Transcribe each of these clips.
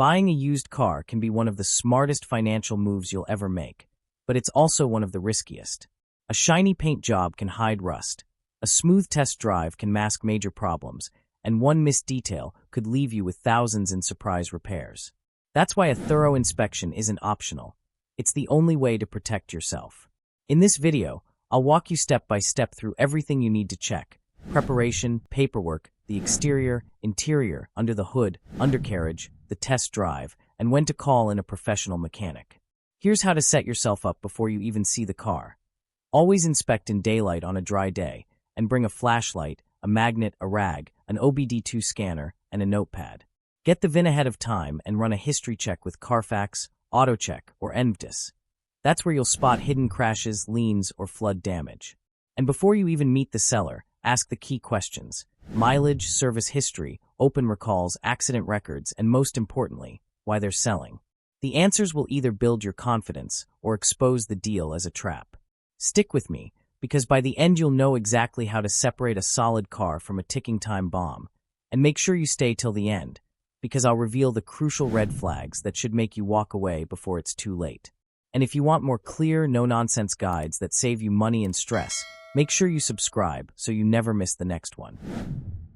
Buying a used car can be one of the smartest financial moves you'll ever make, but it's also one of the riskiest. A shiny paint job can hide rust, a smooth test drive can mask major problems, and one missed detail could leave you with thousands in surprise repairs. That's why a thorough inspection isn't optional. It's the only way to protect yourself. In this video, I'll walk you step by step through everything you need to check: preparation, paperwork, the exterior, interior, under the hood, undercarriage, the test drive, and when to call in a professional mechanic. Here's how to set yourself up before you even see the car. Always inspect in daylight on a dry day, and bring a flashlight, a magnet, a rag, an OBD2 scanner, and a notepad. Get the VIN ahead of time and run a history check with Carfax, AutoCheck, or NVDIS. That's where you'll spot hidden crashes, liens, or flood damage. And before you even meet the seller, ask the key questions: mileage, service history, open recalls, accident records, and most importantly, why they're selling. The answers will either build your confidence or expose the deal as a trap. Stick with me, because by the end you'll know exactly how to separate a solid car from a ticking time bomb. And make sure you stay till the end, because I'll reveal the crucial red flags that should make you walk away before it's too late. And if you want more clear, no-nonsense guides that save you money and stress, make sure you subscribe so you never miss the next one.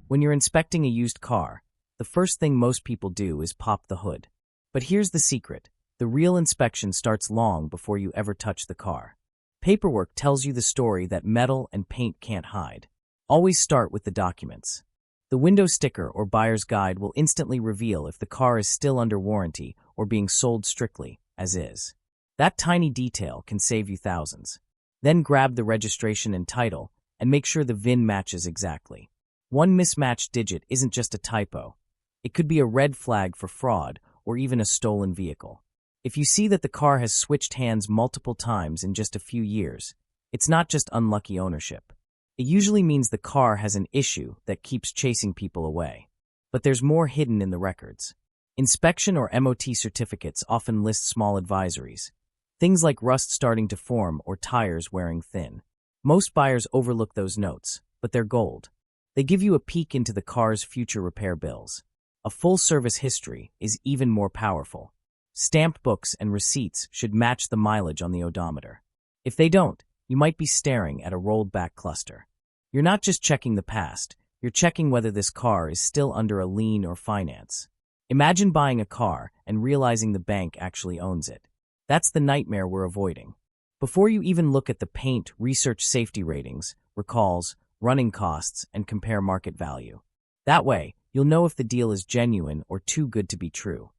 When you're inspecting a used car, the first thing most people do is pop the hood. But here's the secret: the real inspection starts long before you ever touch the car. Paperwork tells you the story that metal and paint can't hide. Always start with the documents. The window sticker or buyer's guide will instantly reveal if the car is still under warranty or being sold strictly as is. That tiny detail can save you thousands. Then grab the registration and title and make sure the VIN matches exactly. One mismatched digit isn't just a typo. It could be a red flag for fraud or even a stolen vehicle. If you see that the car has switched hands multiple times in just a few years, it's not just unlucky ownership. It usually means the car has an issue that keeps chasing people away. But there's more hidden in the records. Inspection or MOT certificates often list small advisories. Things like rust starting to form or tires wearing thin. Most buyers overlook those notes, but they're gold. They give you a peek into the car's future repair bills. A full service history is even more powerful. Stamped books and receipts should match the mileage on the odometer. If they don't, you might be staring at a rolled-back cluster. You're not just checking the past, you're checking whether this car is still under a lien or finance. Imagine buying a car and realizing the bank actually owns it. That's the nightmare we're avoiding. Before you even look at the paint, research safety ratings, recalls, running costs, and compare market value. That way, you'll know if the deal is genuine or too good to be true.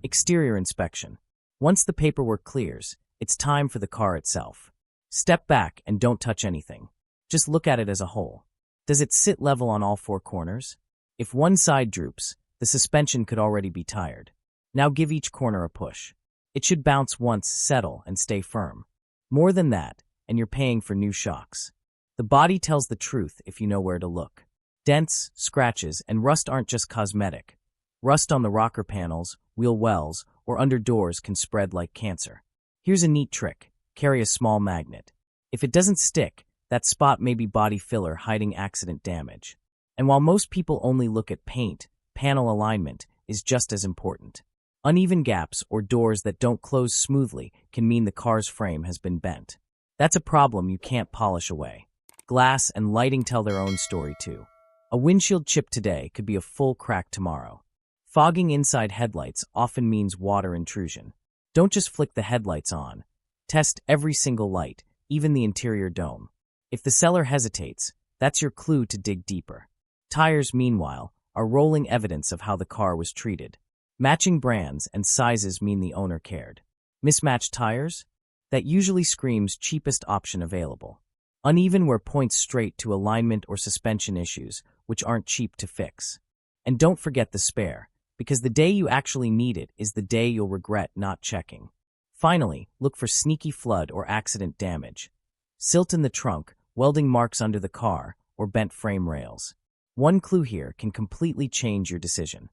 Exterior inspection. Once the paperwork clears, it's time for the car itself. Step back and don't touch anything. Just look at it as a whole. Does it sit level on all four corners? If one side droops, the suspension could already be tired. Now give each corner a push. It should bounce once, settle, and stay firm. More than that, and you're paying for new shocks. The body tells the truth if you know where to look. Dents, scratches, and rust aren't just cosmetic. Rust on the rocker panels, wheel wells, or under doors can spread like cancer. Here's a neat trick: carry a small magnet. If it doesn't stick, that spot may be body filler hiding accident damage. And while most people only look at paint, panel alignment is just as important. Uneven gaps or doors that don't close smoothly can mean the car's frame has been bent. That's a problem you can't polish away. Glass and lighting tell their own story too. A windshield chip today could be a full crack tomorrow. Fogging inside headlights often means water intrusion. Don't just flick the headlights on. Test every single light, even the interior dome. If the seller hesitates, that's your clue to dig deeper. Tires, meanwhile, are rolling evidence of how the car was treated. Matching brands and sizes mean the owner cared. Mismatched tires? That usually screams cheapest option available. Uneven wear points straight to alignment or suspension issues, which aren't cheap to fix. And don't forget the spare, because the day you actually need it is the day you'll regret not checking. Finally, look for sneaky flood or accident damage. Silt in the trunk, welding marks under the car, or bent frame rails. One clue here can completely change your decision.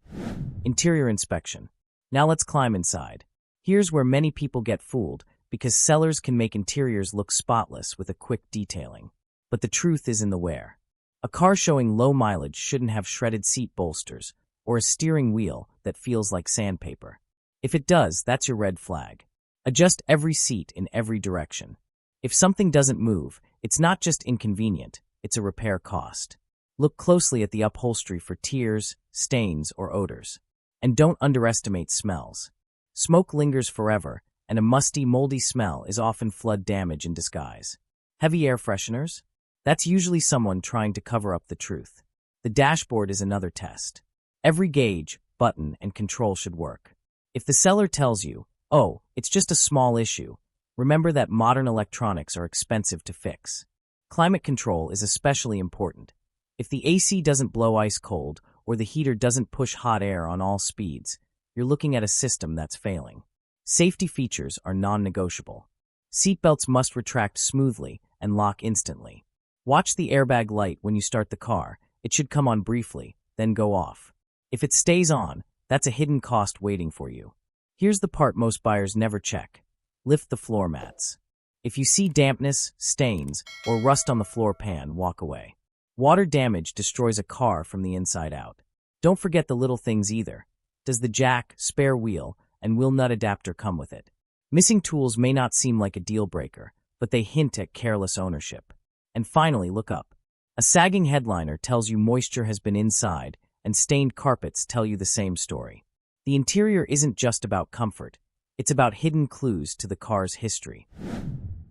Interior inspection. Now let's climb inside. Here's where many people get fooled, because sellers can make interiors look spotless with a quick detailing. But the truth is in the wear. A car showing low mileage shouldn't have shredded seat bolsters, or a steering wheel that feels like sandpaper. If it does, that's your red flag. Adjust every seat in every direction. If something doesn't move, it's not just inconvenient, it's a repair cost. Look closely at the upholstery for tears, stains, or odors. And don't underestimate smells. Smoke lingers forever, and a musty, moldy smell is often flood damage in disguise. Heavy air fresheners? That's usually someone trying to cover up the truth. The dashboard is another test. Every gauge, button, and control should work. If the seller tells you, "Oh, it's just a small issue," remember that modern electronics are expensive to fix. Climate control is especially important. If the AC doesn't blow ice cold or the heater doesn't push hot air on all speeds, you're looking at a system that's failing. Safety features are non-negotiable. Seatbelts must retract smoothly and lock instantly. Watch the airbag light when you start the car. It should come on briefly, then go off. If it stays on, that's a hidden cost waiting for you. Here's the part most buyers never check. Lift the floor mats. If you see dampness, stains, or rust on the floor pan, walk away. Water damage destroys a car from the inside out. Don't forget the little things either. Does the jack, spare wheel, and wheel nut adapter come with it? Missing tools may not seem like a deal breaker, but they hint at careless ownership. And finally, look up. A sagging headliner tells you moisture has been inside, and stained carpets tell you the same story. The interior isn't just about comfort. It's about hidden clues to the car's history.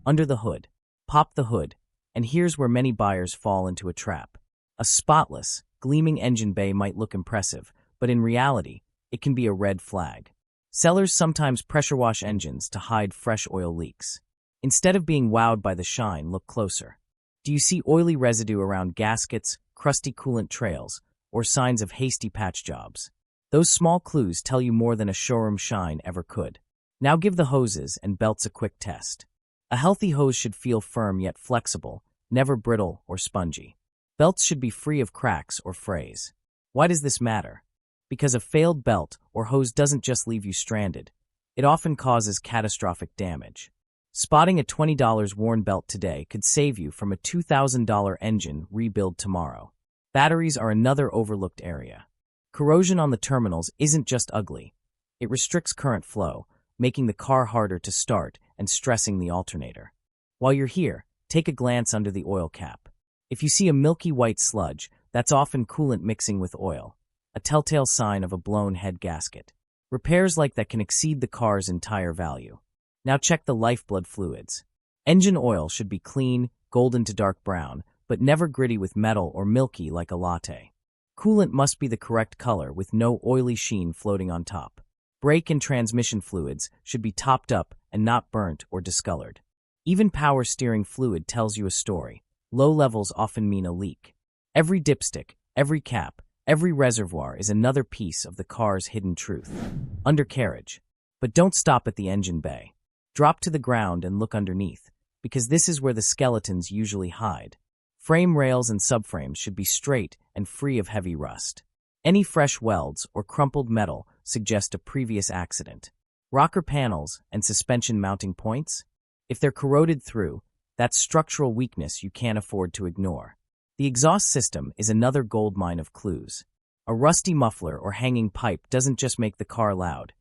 Under the hood. Pop the hood, and here's where many buyers fall into a trap. A spotless, gleaming engine bay might look impressive, but in reality, it can be a red flag. Sellers sometimes pressure wash engines to hide fresh oil leaks. Instead of being wowed by the shine, look closer. Do you see oily residue around gaskets, crusty coolant trails, or signs of hasty patch jobs? Those small clues tell you more than a showroom shine ever could. Now give the hoses and belts a quick test. A healthy hose should feel firm yet flexible, never brittle or spongy. Belts should be free of cracks or frays. Why does this matter? Because a failed belt or hose doesn't just leave you stranded. It often causes catastrophic damage. Spotting a $20 worn belt today could save you from a $2,000 engine rebuild tomorrow. Batteries are another overlooked area. Corrosion on the terminals isn't just ugly. It restricts current flow, making the car harder to start and stressing the alternator. While you're here, take a glance under the oil cap. If you see a milky white sludge, that's often coolant mixing with oil, a telltale sign of a blown head gasket. Repairs like that can exceed the car's entire value. Now check the lifeblood fluids. Engine oil should be clean, golden to dark brown, but never gritty with metal or milky like a latte. Coolant must be the correct color with no oily sheen floating on top. Brake and transmission fluids should be topped up and not burnt or discolored. Even power steering fluid tells you a story. Low levels often mean a leak. Every dipstick, every cap, every reservoir is another piece of the car's hidden truth. Undercarriage. But don't stop at the engine bay. Drop to the ground and look underneath, because this is where the skeletons usually hide. Frame rails and subframes should be straight and free of heavy rust. Any fresh welds or crumpled metal suggest a previous accident. Rocker panels and suspension mounting points? If they're corroded through, that's structural weakness you can't afford to ignore. The exhaust system is another goldmine of clues. A rusty muffler or hanging pipe doesn't just make the car loud.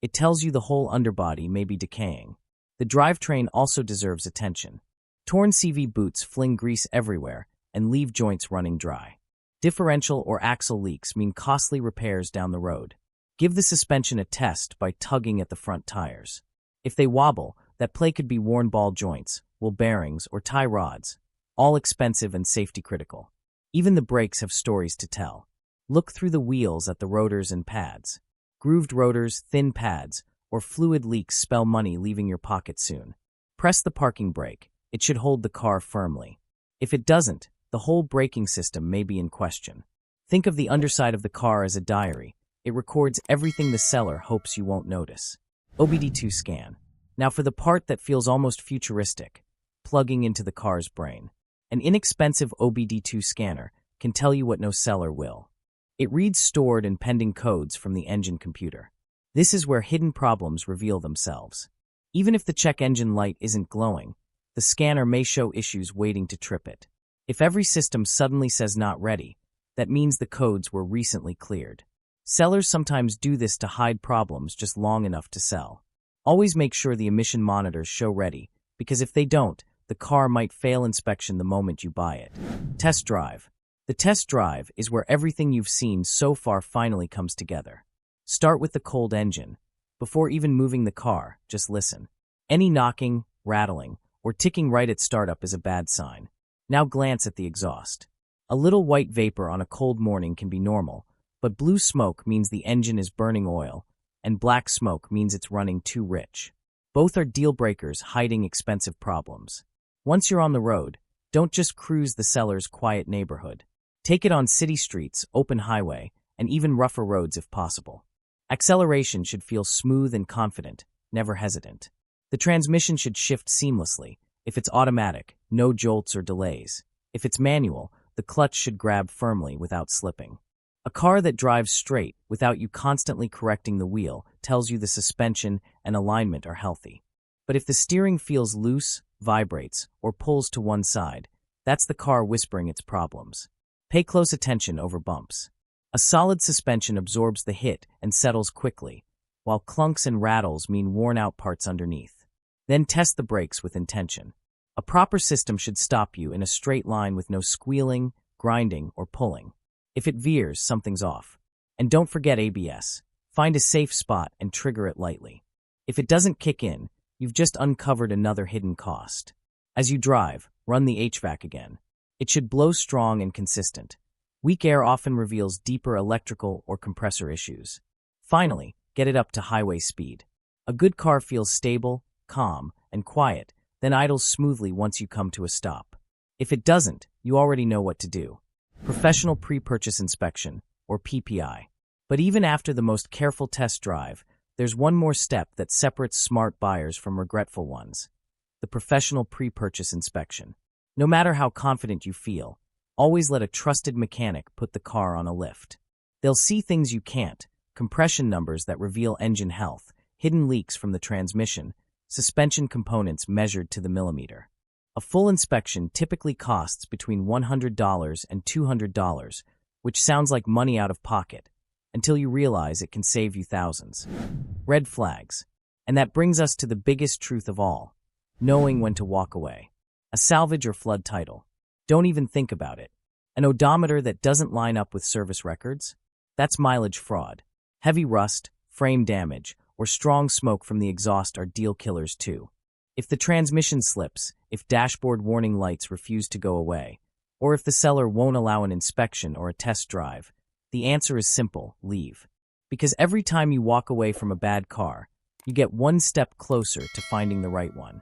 It tells you the whole underbody may be decaying. The drivetrain also deserves attention. Torn CV boots fling grease everywhere and leave joints running dry. Differential or axle leaks mean costly repairs down the road. Give the suspension a test by tugging at the front tires. If they wobble, that play could be worn ball joints, wool bearings, or tie rods, all expensive and safety critical. Even the brakes have stories to tell. Look through the wheels at the rotors and pads. Grooved rotors, thin pads, or fluid leaks spell money leaving your pocket soon. Press the parking brake. It should hold the car firmly. If it doesn't, the whole braking system may be in question. Think of the underside of the car as a diary. It records everything the seller hopes you won't notice. OBD2 scan. Now for the part that feels almost futuristic, plugging into the car's brain. An inexpensive OBD2 scanner can tell you what no seller will. It reads stored and pending codes from the engine computer. This is where hidden problems reveal themselves. Even if the check engine light isn't glowing, the scanner may show issues waiting to trip it. If every system suddenly says not ready, that means the codes were recently cleared. Sellers sometimes do this to hide problems just long enough to sell. Always make sure the emission monitors show ready, because if they don't, the car might fail inspection the moment you buy it. Test drive. The test drive is where everything you've seen so far finally comes together. Start with the cold engine. Before even moving the car, just listen. Any knocking, rattling, or ticking right at startup is a bad sign. Now glance at the exhaust. A little white vapor on a cold morning can be normal, but blue smoke means the engine is burning oil, and black smoke means it's running too rich. Both are deal breakers hiding expensive problems. Once you're on the road, don't just cruise the seller's quiet neighborhood. Take it on city streets, open highway, and even rougher roads if possible. Acceleration should feel smooth and confident, never hesitant. The transmission should shift seamlessly. If it's automatic, no jolts or delays. If it's manual, the clutch should grab firmly without slipping. A car that drives straight without you constantly correcting the wheel tells you the suspension and alignment are healthy. But if the steering feels loose, vibrates, or pulls to one side, that's the car whispering its problems. Pay close attention over bumps. A solid suspension absorbs the hit and settles quickly, while clunks and rattles mean worn-out parts underneath. Then test the brakes with intention. A proper system should stop you in a straight line with no squealing, grinding, or pulling. If it veers, something's off. And don't forget ABS. Find a safe spot and trigger it lightly. If it doesn't kick in, you've just uncovered another hidden cost. As you drive, run the HVAC again. It should blow strong and consistent. Weak air often reveals deeper electrical or compressor issues. Finally, get it up to highway speed. A good car feels stable, calm, and quiet, then idles smoothly once you come to a stop. If it doesn't, you already know what to do. Professional pre-purchase inspection, or PPI. But even after the most careful test drive, there's one more step that separates smart buyers from regretful ones. The professional pre-purchase inspection. No matter how confident you feel, always let a trusted mechanic put the car on a lift. They'll see things you can't, compression numbers that reveal engine health, hidden leaks from the transmission, suspension components measured to the millimeter. A full inspection typically costs between $100 and $200, which sounds like money out of pocket, until you realize it can save you thousands. Red flags. And that brings us to the biggest truth of all, knowing when to walk away. A salvage or flood title. Don't even think about it. An odometer that doesn't line up with service records? That's mileage fraud. Heavy rust, frame damage, or strong smoke from the exhaust are deal killers too. If the transmission slips, if dashboard warning lights refuse to go away, or if the seller won't allow an inspection or a test drive, the answer is simple: leave. Because every time you walk away from a bad car, you get one step closer to finding the right one.